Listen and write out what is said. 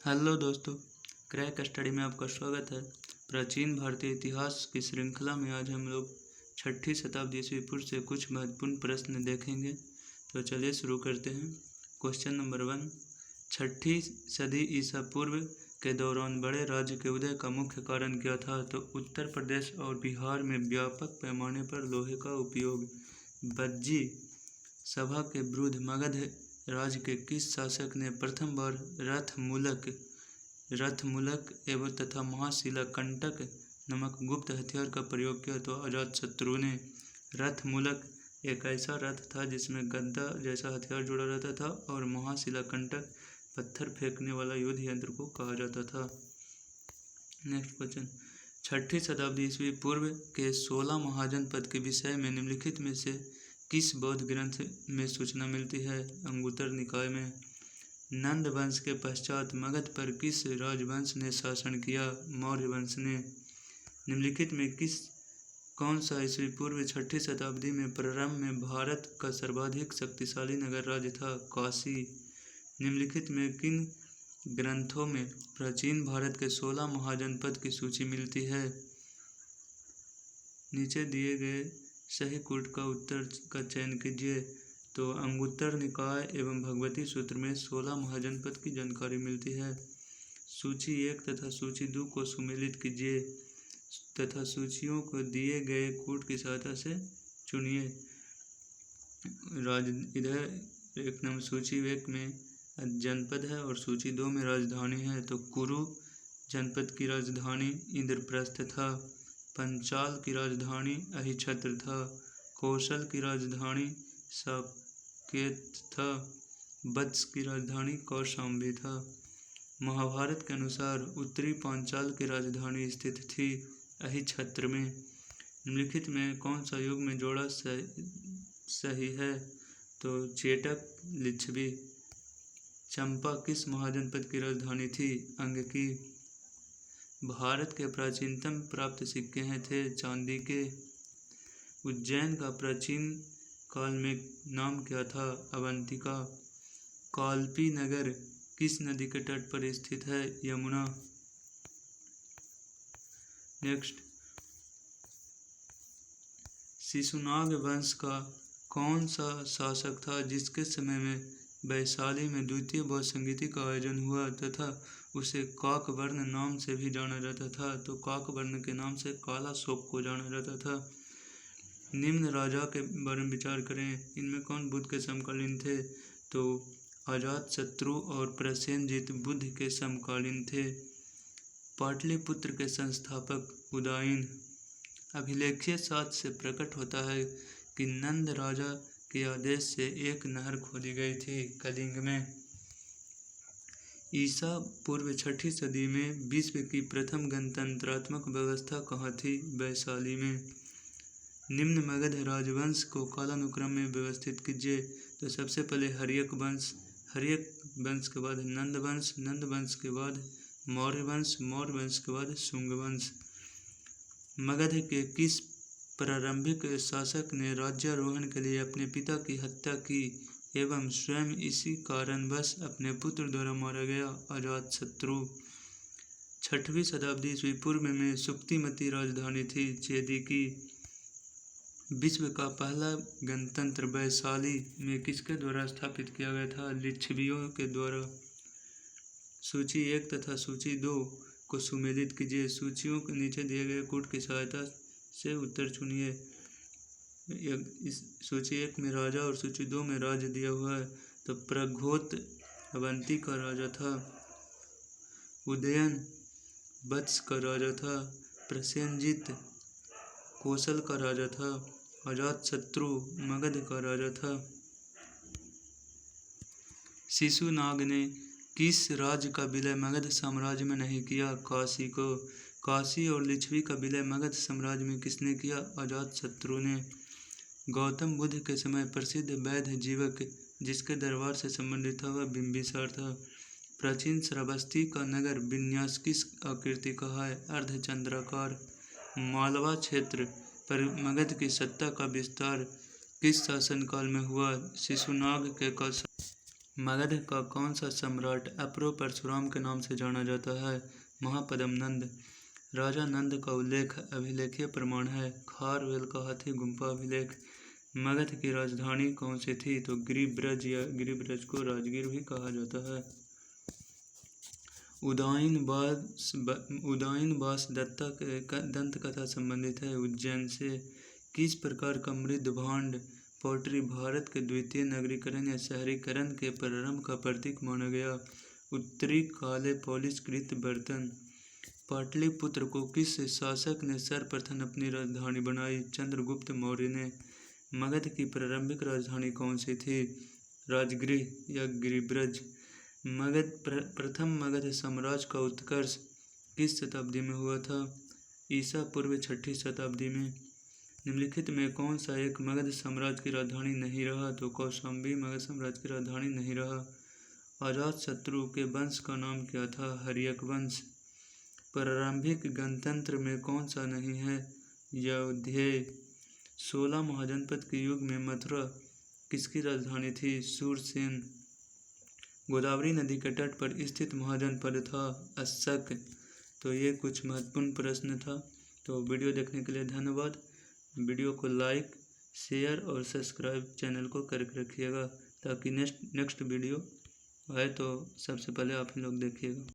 Hello दोस्तों, crack study में आपका स्वागत है। प्राचीन भारतीय इतिहास की श्रृंखला में आज हम लोग 6ठी शताब्दी ईस्वी पूर्व से कुछ महत्वपूर्ण प्रश्न देखेंगे। तो चलिए शुरू करते हैं। क्वेश्चन नंबर 1, 6ठी सदी ईसा पूर्व के दौरान बड़े राज्य के उदय का मुख्य कारण क्या था? तो उत्तर प्रदेश और बिहार में व्यापक पैमाने पर लोहे का उपयोग। बज्जी सभा के विरुद्ध मगध राज्य के किस शासक ने प्रथम बार रथमूलक एवं तथा महाशिला कंटक नामक गुप्त हथियार का प्रयोग किया? तो अजातशत्रु ने। रथमूलक एक ऐसा रथ था जिसमें गद्दा जैसा हथियार जुड़ा रहता था और महाशिला कंटक पत्थर फेंकने वाला युद्ध यंत्र को कहा जाता था। नेक्स्ट क्वेश्चन, 6ठी शताब्दी ईस्वी पूर्व के 16 महाजनपद के विषय में निम्नलिखित में से किस बौद्ध ग्रंथ में सूचना मिलती है? अंगुत्तर निकाय में। नंद वंश के पश्चात मगध पर किस राजवंश ने शासन किया? मौर्य वंश ने। निम्नलिखित में कौन सा ईस्वी पूर्व 6ठी शताब्दी में प्रारंभ में भारत का सर्वाधिक शक्तिशाली नगर राज्य था? काशी। निम्नलिखित में किन ग्रंथों में प्राचीन भारत के 16 महाजनपद की सूची मिलती है? नीचे दिए गए सही कोट का उत्तर का चयन कीजिए। तो अंगुत्तर निकाय एवं भगवती सूत्र में 16 महाजनपद की जानकारी मिलती है। सूची 1 तथा सूची 2 को सुमेलित कीजिए तथा सूचियों को दिए गए कोट की सहायता से चुनिए। इधर एक नंबर सूची 1 में जनपद है और सूची 2 में राजधानी है। तो कुरु जनपद की राजधानी इंद्रप्रस्थ था। पंचाल की राजधानी अहिछत्र था। कौशल की राजधानी साकेत था। वत्स की राजधानी कौशाम्बी था। महाभारत के अनुसार उत्तरी पांचाल की राजधानी स्थित थी अहिछत्र में। निम्नलिखित में कौन सा युग में जोड़ा सही है? तो चेटक लिच्छवी। चंपा किस महाजनपद की राजधानी थी? अंगकी। भारत के प्राचीनतम प्राप्त सिक्के थे चांदी के। उज्जैन का प्राचीन काल में नाम क्या था? अवंतिका। कालपी नगर किस नदी के तट पर स्थित है? यमुना। नेक्स्ट, शिशुनाग वंश का कौन सा शासक था जिसके समय में वैशाली में द्वितीय बौद्ध संगीति का आयोजन हुआ तथा उसे काकवर्ण नाम से भी जाना जाता था? तो काकवर्ण के नाम से काला शोक को जाना जाता था। निम्न राजा के बारे में विचार करें, इनमें कौन बुद्ध के समकालीन थे? तो अजातशत्रु और प्रसेनजित बुद्ध के समकालीन थे। पाटलिपुत्र के संस्थापक उदयन। अभिलेखीय साक्ष्य से प्रकट होता है कि नंद राजा के आदेश से एक नहर खोदी गई थी कलिंग में। ईसा पूर्व 6ठी सदी में विश्व की प्रथम गणतंत्रात्मक व्यवस्था कहाँ थी? वैशाली में। निम्न मगध राजवंश को कालानुक्रम में व्यवस्थित कीजिए। तो सबसे पहले हर्यक वंश के बाद नंद वंश के बाद मौर्य वंश के बाद शुंग वंश। मगध के किस प्रारंभिक शासक ने राज्यारोहण के लिए अपने पिता की हत्या की एवं स्वयं इसी कारणवश अपने पुत्र द्वारा मारा गया? अजातशत्रु। 6वीं शताब्दी ईस्वी पूर्व में सुप्तिमती राजधानी थी चेदी की। विश्व का पहला गणतंत्र वैशाली में किसके द्वारा स्थापित किया गया था? लिच्छवियों के द्वारा। सूची 1 तथा सूची 2 को सुमेलित कीजिए। सूचियों के नीचे दिए गए कोड की सहायता से उत्तर चुनिए। इस सूची 1 में राजा और सूची 2 में राज्य दिया हुआ है। तो प्रघोत अवंती का राजा था। उदयन वत्स का राजा था। प्रसेनजित कौशल का राजा था। अजातशत्रु मगध का राजा था। शिशुनाग ने किस राज्य का विलय मगध साम्राज्य में नहीं किया? काशी को। काशी और लिच्छवी का विलय मगध साम्राज्य में किसने किया? अजातशत्रु ने। गौतम बुद्ध के समय प्रसिद्ध वैद्य जीवक जिसके दरबार से संबंधित था वह बिंबिसार था। प्राचीन श्रावस्ती का नगर विन्यास किस आकृति का है? अर्धचंद्राकार। मालवा क्षेत्र पर मगध की सत्ता का विस्तार किस शासनकाल में हुआ? शिशुनाग के काल। मगध का कौन सा सम्राट अप्रो परशुराम के नाम से जाना जाता है? महापद्म नंद। राजा नंद का उल्लेख अभिलेखीय प्रमाण है। खारवेल का हाथी गुम्फा अभिलेख। मगध की राजधानी कौन सी थी? तो गिरिब्रज या गिरिब्रज को राजगीर भी कहा जाता है। उदायन बास दत्ता दंत कथा संबंधित है। उज्जैन से। किस प्रकार का मृद भांड पॉटरी भारत के द्वितीय नगरीकरण या शहरीकरण के प्रारंभ का प्रतीक माना गया? उत्तरी काले पॉलिशकृत बर्तन। पाटलिपुत्र को किस शासक ने सर्वप्रथम अपनी राजधानी बनाई? चंद्रगुप्त मौर्य ने। मगध की प्रारंभिक राजधानी कौन सी थी? राजगृह या गिरिब्रज। प्रथम मगध साम्राज्य का उत्कर्ष किस शताब्दी में हुआ था? ईसा पूर्व 6ठी शताब्दी में। निम्नलिखित में कौन सा एक मगध साम्राज्य की राजधानी नहीं रहा? तो कौशाम्बी मगध साम्राज्य की राजधानी नहीं रहा। अजातशत्रु के वंश का नाम क्या था? हर्यक वंश। प्रारंभिक गणतंत्र में कौन सा नहीं है? यौधेय। 16 महाजनपद के युग में मथुरा किसकी राजधानी थी? शूरसेन। गोदावरी नदी के तट पर स्थित महाजनपद था? अशक। तो ये कुछ महत्वपूर्ण प्रश्न था। तो वीडियो देखने के लिए धन्यवाद। वीडियो को लाइक, शेयर और सब्सक्राइब चैनल को करके रखिएगा, ताकि नेक्स्ट वीडियो आए तो सबसे पहले आप लोग देखिएगा।